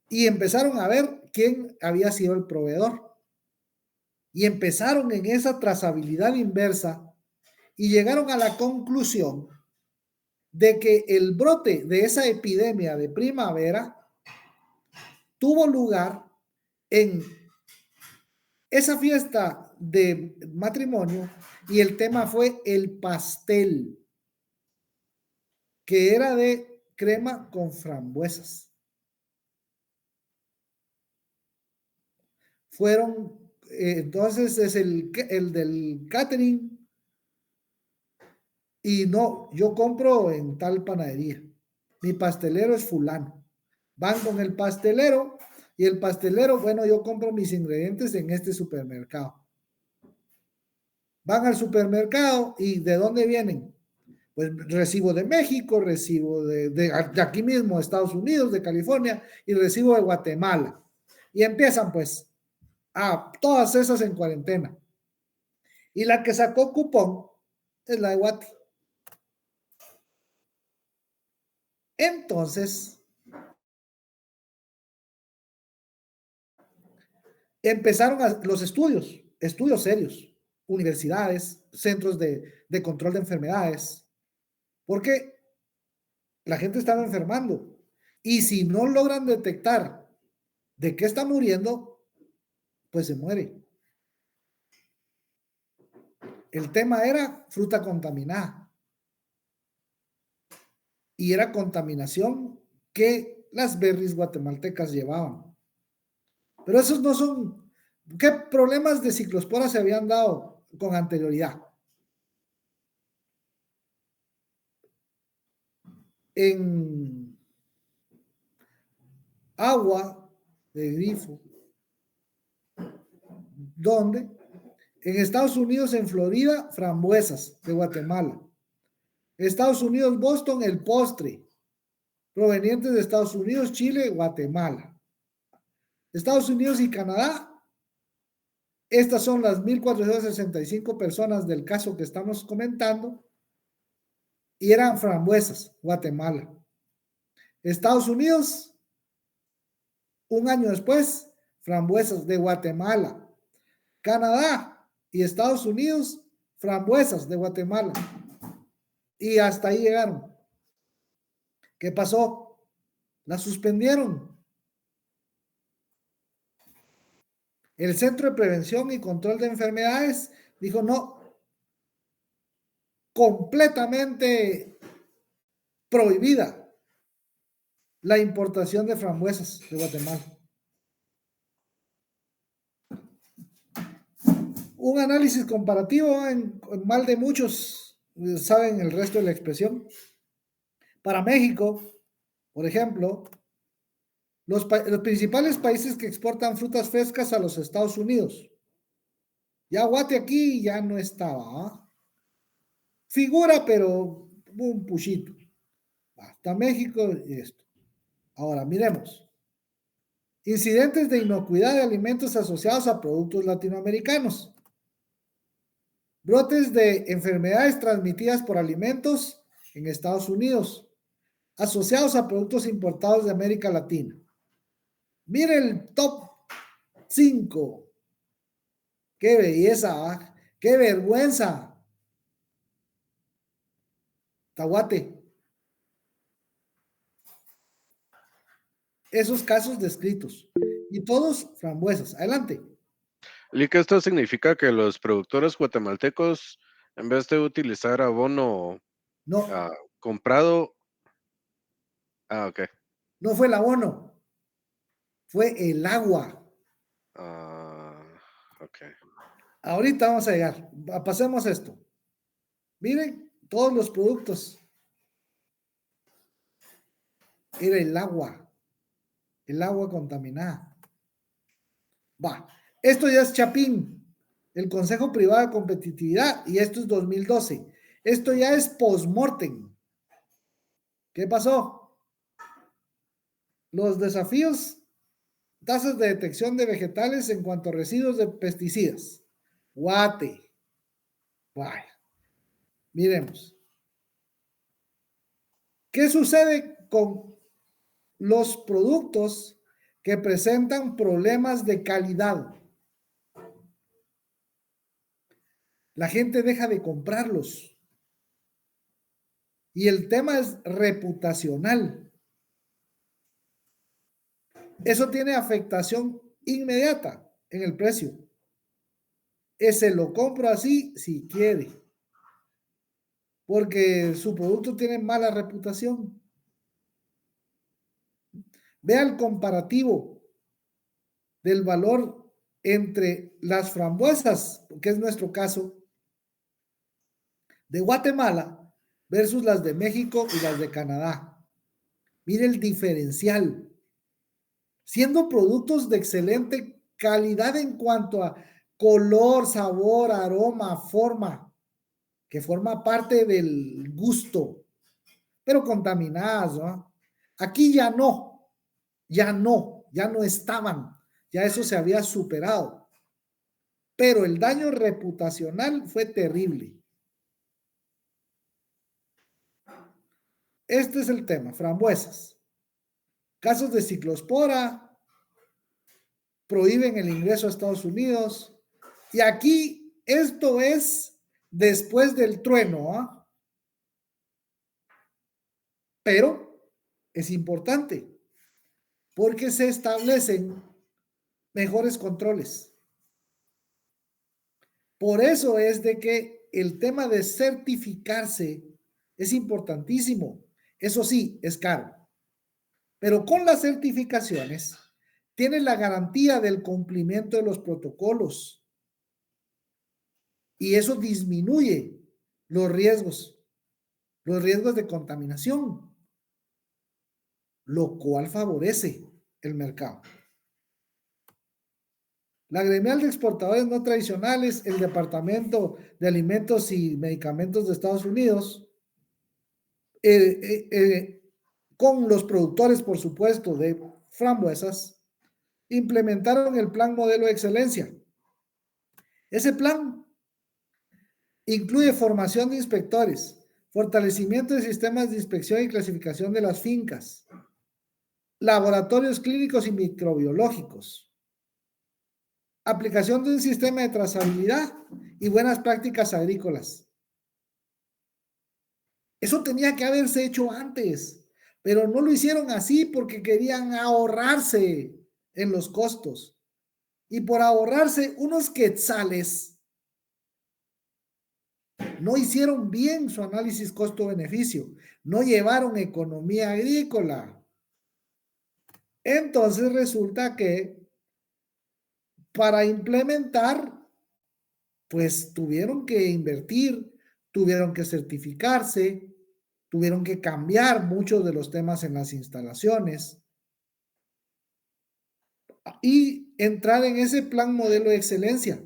Y empezaron a ver quién había sido el proveedor. Y empezaron en esa trazabilidad inversa y llegaron a la conclusión de que el brote de esa epidemia de primavera tuvo lugar en esa fiesta de matrimonio y el tema fue el pastel, que era de crema con frambuesas. Fueron, entonces es el del catering. Y no, yo compro en tal panadería. Mi pastelero es fulano. Van con el pastelero y el pastelero, bueno, yo compro mis ingredientes en este supermercado. Van al supermercado y ¿de dónde vienen? Pues recibo de México, recibo de aquí mismo, Estados Unidos, de California y recibo de Guatemala. Y empiezan pues a todas esas en cuarentena. Y la que sacó cupón es la de Guati. Entonces, empezaron los estudios serios, universidades, centros de control de enfermedades, porque la gente estaba enfermando. Y si no logran detectar de qué está muriendo, pues se muere. El tema era fruta contaminada. Y era contaminación que las berries guatemaltecas llevaban. Pero esos no son... ¿Qué problemas de ciclospora se habían dado con anterioridad? En agua de grifo, ¿dónde? En Estados Unidos, en Florida, frambuesas de Guatemala. Estados Unidos, Boston, el postre, provenientes de Estados Unidos, Chile, Guatemala. Estados Unidos y Canadá, estas son las 1,465 personas del caso que estamos comentando, y eran frambuesas, Guatemala. Estados Unidos, un año después, frambuesas de Guatemala. Canadá y Estados Unidos, frambuesas de Guatemala. Y hasta ahí llegaron. ¿Qué pasó? La suspendieron. El Centro de Prevención y Control de Enfermedades dijo no, completamente prohibida la importación de frambuesas de Guatemala. Un análisis comparativo en mal de muchos saben el resto de la expresión. Para México, por ejemplo, los principales países que exportan frutas frescas a los Estados Unidos. Ya Guate aquí ya no estaba. ¿Ah? Figura, pero un puchito. Hasta México y esto. Ahora, miremos. Incidentes de inocuidad de alimentos asociados a productos latinoamericanos. Brotes de enfermedades transmitidas por alimentos en Estados Unidos, asociados a productos importados de América Latina. Mire el top 5. ¡Qué belleza! ¿Ah? ¡Qué vergüenza! Tahuate. Esos casos descritos. Y todos frambuesas. Adelante. Lick, esto significa que los productores guatemaltecos, en vez de utilizar abono No, comprado, ok. no fue el abono. Fue el agua. Ok. Ahorita vamos a llegar. Pasemos esto. Miren todos los productos. Era el agua contaminada. Va, esto ya es Chapín, el Consejo Privado de Competitividad, y esto es 2012. Esto ya es post-mortem. ¿Qué pasó? Los desafíos, tasas de detección de vegetales en cuanto a residuos de pesticidas. Guate. Vaya. Miremos. ¿Qué sucede con los productos que presentan problemas de calidad? La gente deja de comprarlos. Y el tema es reputacional. Eso tiene afectación inmediata en el precio. Ese lo compro así si quiere. Porque su producto tiene mala reputación. Vea el comparativo del valor entre las frambuesas, que es nuestro caso, de Guatemala versus las de México y las de Canadá. Mire el diferencial. Siendo productos de excelente calidad en cuanto a color, sabor, aroma, forma, que forma parte del gusto, pero contaminadas, ¿no? Aquí ya no estaban, ya eso se había superado. Pero el daño reputacional fue terrible. Este es el tema, frambuesas. Casos de ciclospora, prohíben el ingreso a Estados Unidos. Y aquí esto es después del trueno, ¿eh? Pero es importante porque se establecen mejores controles. Por eso es de que el tema de certificarse es importantísimo. Eso sí, es caro. Pero con las certificaciones tienes la garantía del cumplimiento de los protocolos. Y eso disminuye los riesgos de contaminación, lo cual favorece el mercado. La gremial de exportadores no tradicionales, el Departamento de Alimentos y Medicamentos de Estados Unidos, con los productores, por supuesto, de frambuesas, implementaron el Plan Modelo de Excelencia. Ese plan incluye formación de inspectores, fortalecimiento de sistemas de inspección y clasificación de las fincas, laboratorios clínicos y microbiológicos, aplicación de un sistema de trazabilidad y buenas prácticas agrícolas. Eso tenía que haberse hecho antes, pero no lo hicieron así porque querían ahorrarse en los costos. y por ahorrarse unos quetzales, no hicieron bien su análisis costo-beneficio, no llevaron economía agrícola. Entonces resulta que para implementar, pues tuvieron que invertir, tuvieron que certificarse, tuvieron que cambiar muchos de los temas en las instalaciones y entrar en ese plan modelo de excelencia.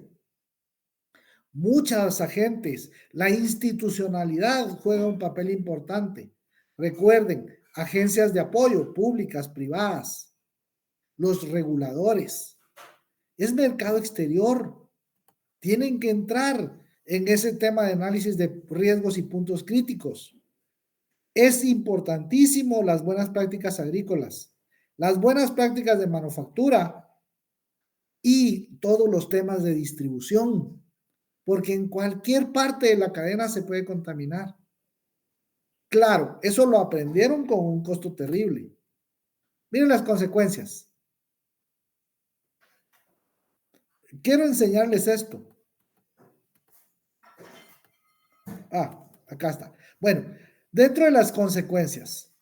Muchas agentes, la institucionalidad juega un papel importante. Recuerden, agencias de apoyo, públicas, privadas, los reguladores, es mercado exterior. Tienen que entrar en ese tema de análisis de riesgos y puntos críticos. Es importantísimo las buenas prácticas agrícolas, las buenas prácticas de manufactura y todos los temas de distribución, porque en cualquier parte de la cadena se puede contaminar. Claro, eso lo aprendieron con un costo terrible. Miren las consecuencias. Quiero enseñarles esto. Acá está. Bueno, dentro de las consecuencias,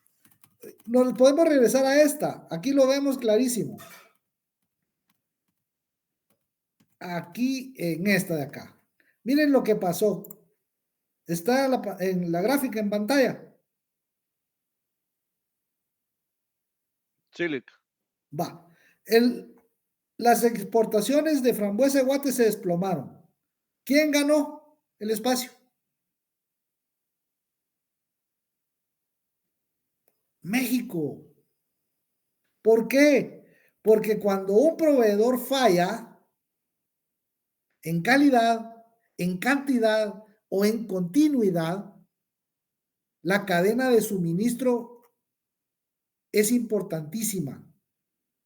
nos podemos regresar a esta. Aquí lo vemos clarísimo. Aquí en esta de acá. Miren lo que pasó. Está en la gráfica en pantalla. Sí, Lick. Va. Las exportaciones de frambuesa de Guate se desplomaron. ¿Quién ganó el espacio? México. ¿Por qué? Porque cuando un proveedor falla en calidad, en cantidad o en continuidad, la cadena de suministro es importantísima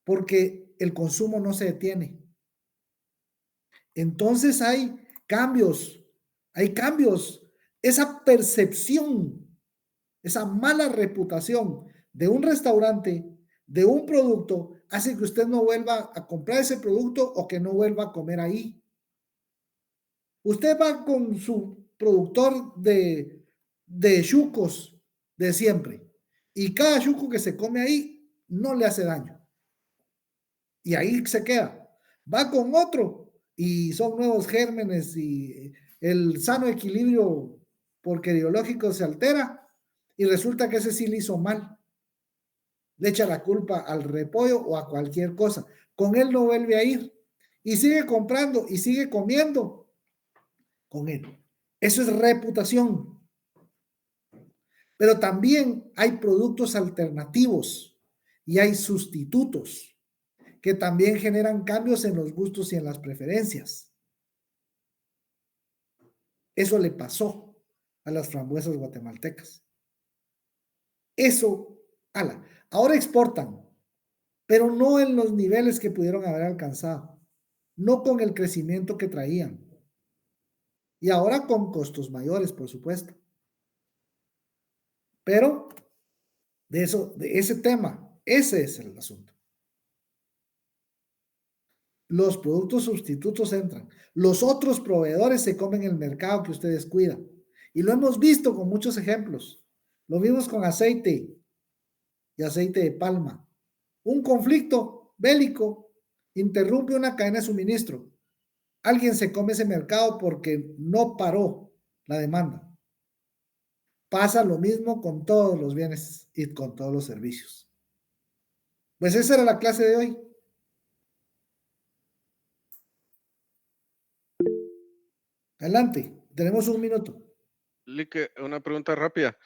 porque el consumo no se detiene. Entonces hay cambios. Esa percepción, esa mala reputación de un restaurante, de un producto, hace que usted no vuelva a comprar ese producto o que no vuelva a comer ahí. Usted va con su productor de chucos de siempre y cada chuco que se come ahí no le hace daño. Y ahí se queda. Va con otro y son nuevos gérmenes y el sano equilibrio porqueriológico se altera y resulta que ese sí le hizo mal. Le echa la culpa al repollo o a cualquier cosa. Con él no vuelve a ir y sigue comprando y sigue comiendo con él. Eso es reputación. Pero también hay productos alternativos y hay sustitutos que también generan cambios en los gustos y en las preferencias. Eso le pasó a las frambuesas guatemaltecas. Eso, ahora exportan, pero no en los niveles que pudieron haber alcanzado, no con el crecimiento que traían. Y ahora con costos mayores, por supuesto. Pero de ese tema, ese es el asunto. Los productos sustitutos entran. Los otros proveedores se comen el mercado que ustedes cuidan. Y lo hemos visto con muchos ejemplos. Lo vimos con aceite y aceite de palma. Un conflicto bélico interrumpe una cadena de suministro. Alguien se come ese mercado porque no paró la demanda. Pasa lo mismo con todos los bienes y con todos los servicios. Pues esa era la clase de hoy. Adelante, tenemos un minuto. Lick, una pregunta rápida.